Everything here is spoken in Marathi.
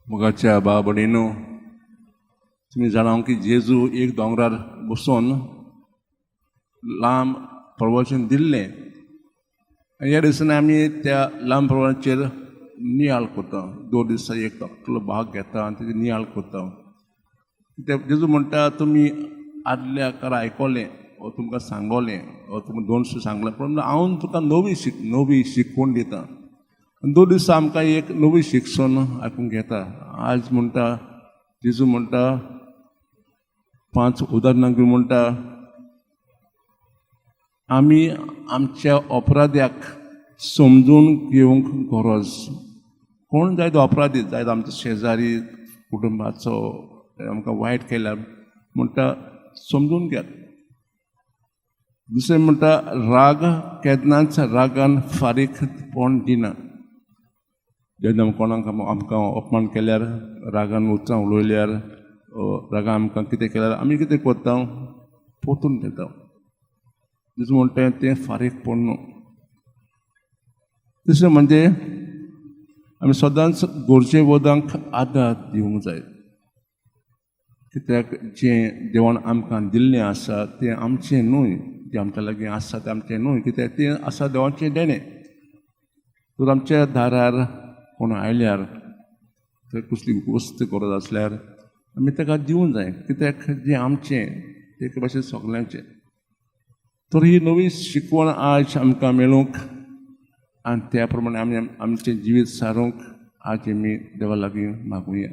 मोगाच्या भाव भयणींनो, तुम्ही जाणां की जेजू एक दोंगरार बसून लांब प्रवचन दिल्लें. ह्या दिसांनी आमी त्या लांब प्रवचनाचेर नियाळ करता. 2 दीस एक धाकटो भाग घेता आनी तेजेर नियाळ करता. जेजू म्हणटा तुमी आदल्या काळार आयकोलें वा तुमकां सांगोलें वा तुमकां 200 सांगलें, पूण हांव तुका नवी शिकवण दिता. 2 दीस आमकां एक नवी शिक्षण आयकूंक घेता. आज म्हणटा जेजू म्हणटा 5 उदाहरणां घेवन म्हणटा आमी आमच्या अपराध्याक समजून घेवंक गरज. कोण जाय तो अपराधी, जाय तो आमचो शेजारी कुटुंबाचो, आमकां वायट केल्यार म्हणटा समजून घेयात. दुसरें म्हणटा राग केन्नाच रागान फारीकपण दिना. जेन्ना कोणाक आमकां अपमान केल्यार, रागान उच्चां उलयल्यार, रागान आमकां कितें केल्यार आमी कितें करता, पोतून घेता. जेजू म्हणटा तें फारीकपण न्हू. दुसरें म्हणजे आमी सदांच गरजे वदांक आदार दिवंक जाय. कित्याक जें देवान आमकां दिल्लें आसा तें आमचें न्हय, जें आमच्या लागीं आसा तें आमचें न्हय, कित्याक तें आसा देवाचें देणें. तर आमच्या दारार कोण आयल्यार थंय कसली वस्त गरज आसल्यार आमी ताका दिवंक जाय, कित्याक जें आमचें ते भाशेन सगल्यांचें. तर ही नवी शिकवण आज आमकां मेळूंक आनी त्या प्रमाणे आमी आमचें जिवीत सारूंक आज आमी देवा लागीं मागुया.